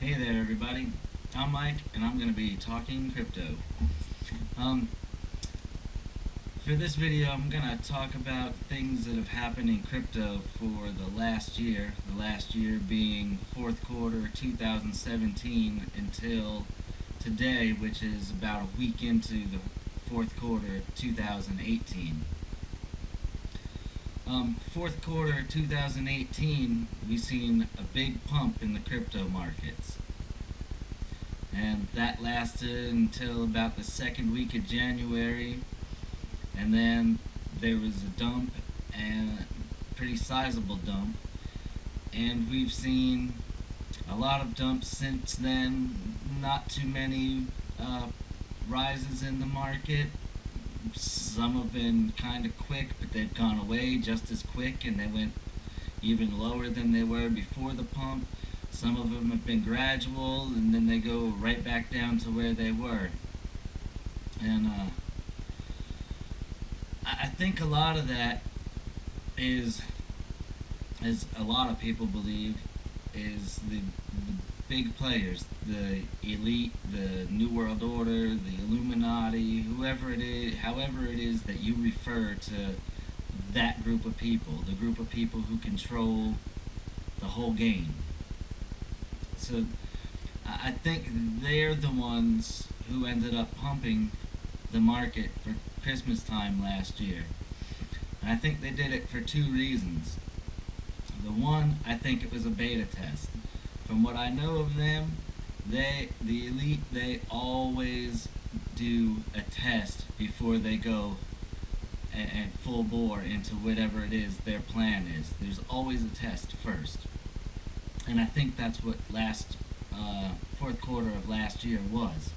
Hey there, everybody. I'm Mike, and I'm going to be talking crypto. Um, for this video, I'm going to talk about things that have happened in crypto for the last year. The last year being fourth quarter 2017 until today, which is about a week into the fourth quarter 2018. Fourth quarter 2018, we've seen a big pump in the crypto markets. And that lasted until about the second week of January, and then there was a dump, and a pretty sizable dump, and we've seen a lot of dumps since then. Not too many rises in the market. Some have been kind of quick, but they've gone away just as quick, and they went even lower than they were before the pump. Some of them have been gradual, and then they go right back down to where they were. And I think a lot of that is, as a lot of people believe, is the big players, the elite, the New World Order, the Illuminati, whoever it is, however it is that you refer to that group of people, the group of people who control the whole game. So I think they're the ones who ended up pumping the market for Christmas time last year. And I think they did it for two reasons. The one, I think it was a beta test. From what I know of them, the elite, they always do a test before they go and full bore into whatever it is their plan is. There's always a test first. And I think that's what fourth quarter of last year was.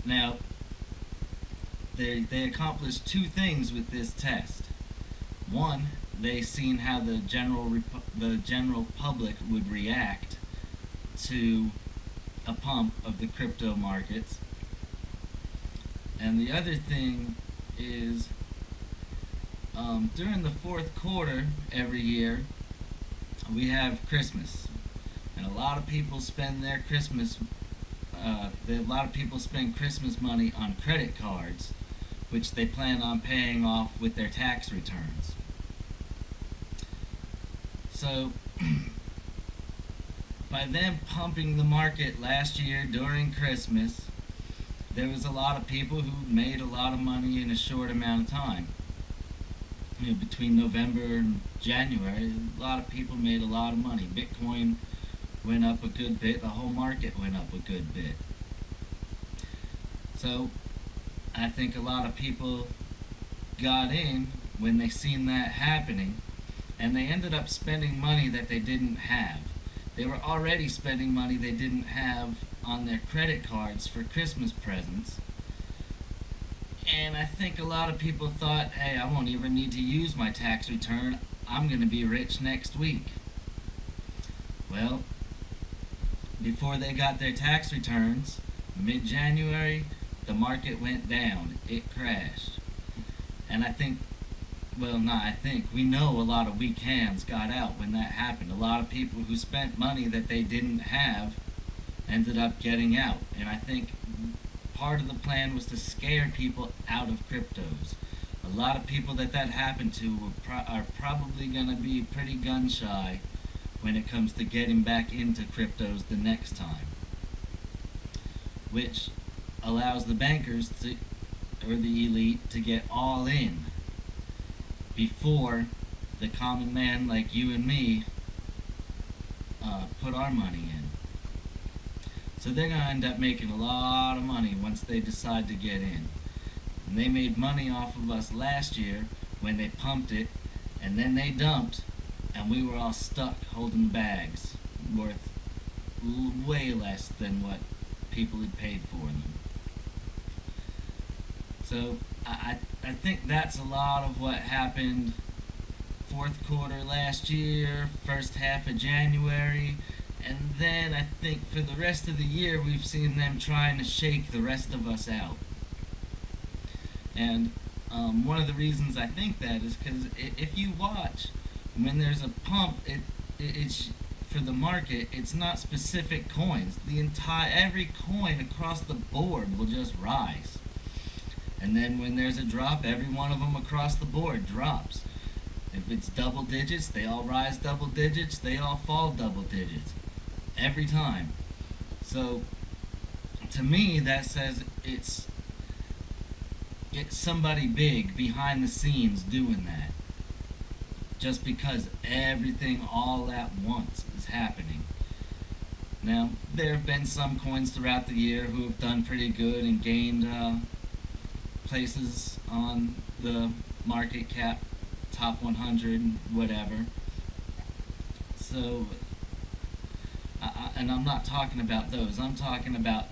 Now, they accomplished two things with this test. One, they seen how the general public would react to a pump of the crypto markets. And the other thing is, during the fourth quarter every year, we have Christmas, and a lot of people spend their Christmas. A lot of people spend Christmas money on credit cards, which they plan on paying off with their tax returns. So, by them pumping the market last year during Christmas, there was a lot of people who made a lot of money in a short amount of time. Between November and January, a lot of people made a lot of money. Bitcoin went up a good bit. The whole market went up a good bit. So I think a lot of people got in when they seen that happening, and they ended up spending money that they didn't have. They were already spending money they didn't have on their credit cards for Christmas presents. And I think a lot of people thought, hey, I won't even need to use my tax return. I'm going to be rich next week. Well, before they got their tax returns, mid-January, the market went down. It crashed. And we know a lot of weak hands got out when that happened. A lot of people who spent money that they didn't have ended up getting out. And I think part of the plan was to scare people out of cryptos. A lot of people that happened to are probably going to be pretty gun shy when it comes to getting back into cryptos the next time, which allows the bankers or the elite to get all in before the common man like you and me put our money in. So they're going to end up making a lot of money once they decide to get in. And they made money off of us last year when they pumped it, and then they dumped, and we were all stuck holding bags worth way less than what people had paid for them. So I think that's a lot of what happened fourth quarter last year, first half of January. And then I think for the rest of the year, we've seen them trying to shake the rest of us out. And one of the reasons I think that is because if you watch, when there's a pump, it's for the market, it's not specific coins. Every coin across the board will just rise. And then when there's a drop, every one of them across the board drops. If it's double digits, they all rise double digits, they all fall double digits. Every time. So, to me, that says it's somebody big behind the scenes doing that. Just because everything all at once is happening. Now, there have been some coins throughout the year who have done pretty good and gained places on the market cap, top 100, whatever. So, and I'm not talking about those. I'm talking about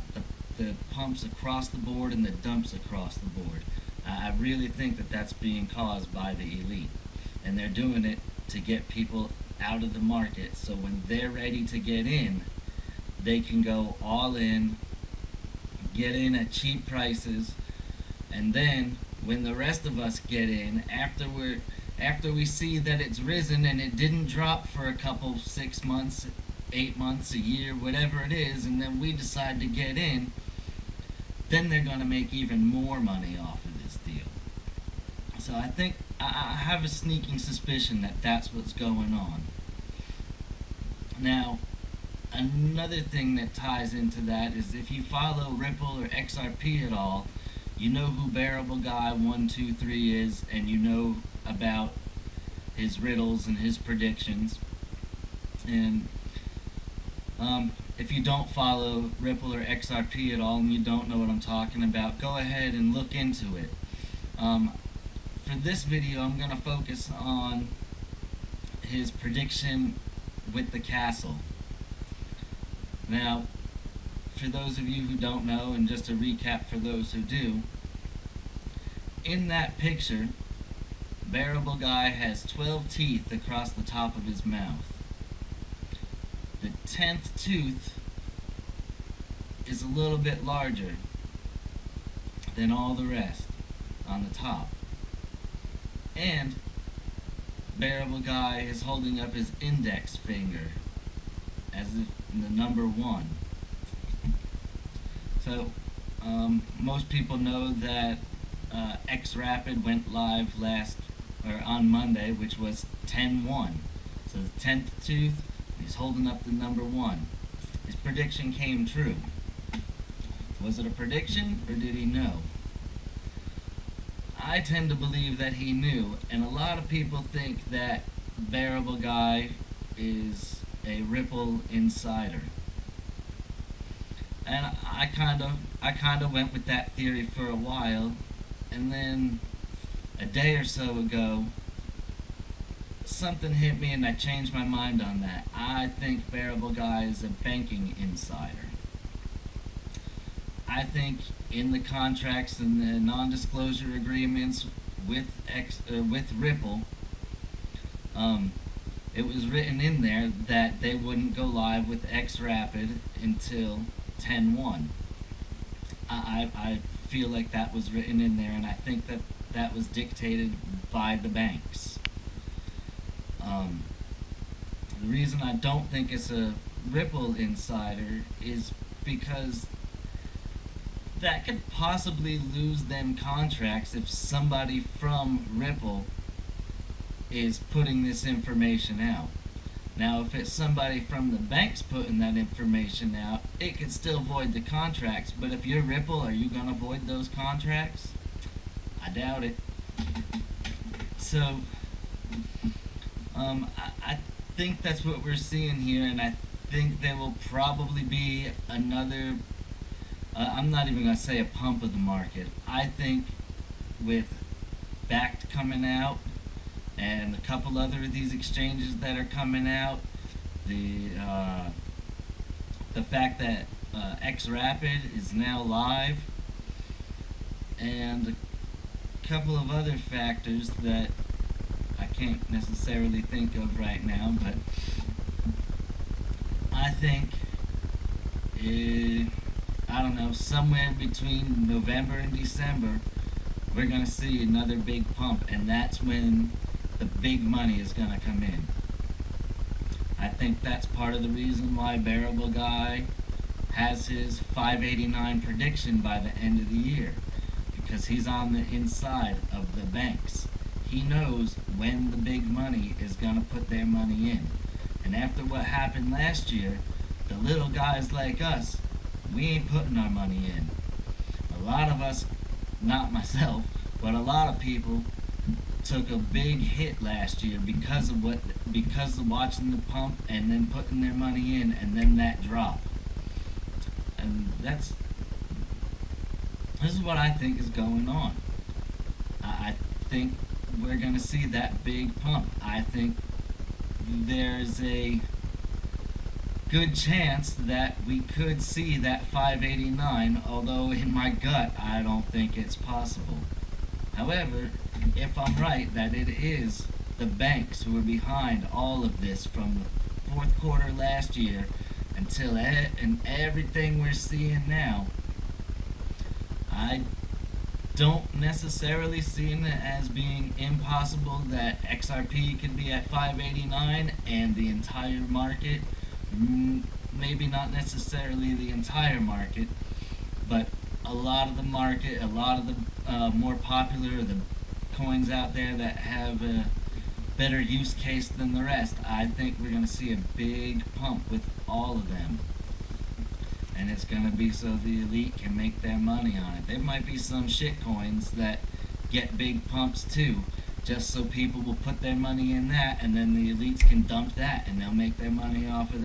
the pumps across the board and the dumps across the board. I really think that that's being caused by the elite. And they're doing it to get people out of the market, so when they're ready to get in, they can go all in, get in at cheap prices, and then when the rest of us get in, after we see that it's risen and it didn't drop for a couple, 6 months, 8 months, a year, whatever it is, and then we decide to get in, then they're going to make even more money off of this deal. So I think I have a sneaking suspicion that that's what's going on. Now, another thing that ties into that is if you follow Ripple or XRP at all, you know who BearableGuy123 is, and you know about his riddles and his predictions. And if you don't follow Ripple or XRP at all and you don't know what I'm talking about, go ahead and look into it. For this video, I'm going to focus on his prediction with the castle. Now, for those of you who don't know, and just a recap for those who do, in that picture, Bearable Guy has 12 teeth across the top of his mouth. The 10th tooth is a little bit larger than all the rest on the top. And Bearable Guy is holding up his index finger as if the number 1. So most people know that X-Rapid went live on Monday, which was 10-1. So the 10th tooth, he's holding up the number 1. His prediction came true. Was it a prediction, or did he know? I tend to believe that he knew, and a lot of people think that Bearable Guy is a Ripple insider. And I kind of went with that theory for a while, and then a day or so ago, something hit me and I changed my mind on that. I think Bearable Guy is a banking insider. I think in the contracts and the non-disclosure agreements with Ripple, it was written in there that they wouldn't go live with X-Rapid until 10-1. I feel like that was written in there, and I think that that was dictated by the banks. The reason I don't think it's a Ripple insider is because that could possibly lose them contracts if somebody from Ripple is putting this information out. Now, if it's somebody from the banks putting that information out, it could still void the contracts. But if you're Ripple, are you going to void those contracts? I doubt it. So, I think that's what we're seeing here, and I think there will probably be another, I'm not even going to say a pump of the market. I think with Backed coming out, and a couple other of these exchanges that are coming out, the fact that X-Rapid is now live, and a couple of other factors that I can't necessarily think of right now, but I think, I don't know, somewhere between November and December, we're going to see another big pump, and that's when the big money is going to come in. I think that's part of the reason why Bearable Guy has his 589 prediction by the end of the year, because he's on the inside of the banks. He knows when the big money is going to put their money in. And after what happened last year, the little guys like us, we ain't putting our money in. A lot of us, not myself, but a lot of people took a big hit last year because of watching the pump and then putting their money in and then that drop. And this is what I think is going on. I think we're going to see that big pump. I think there's a good chance that we could see that 589, although in my gut I don't think it's possible. However, if I'm right that it is the banks who are behind all of this from the fourth quarter last year until and everything we're seeing now, I don't necessarily see it as being impossible that XRP could be at 589 and the entire market, maybe not necessarily the entire market, but a lot of the market, a lot of the more popular, the coins out there that have a better use case than the rest, I think we're going to see a big pump with all of them. And it's going to be so the elite can make their money on it. There might be some shit coins that get big pumps too, just so people will put their money in that, and then the elites can dump that and they'll make their money off of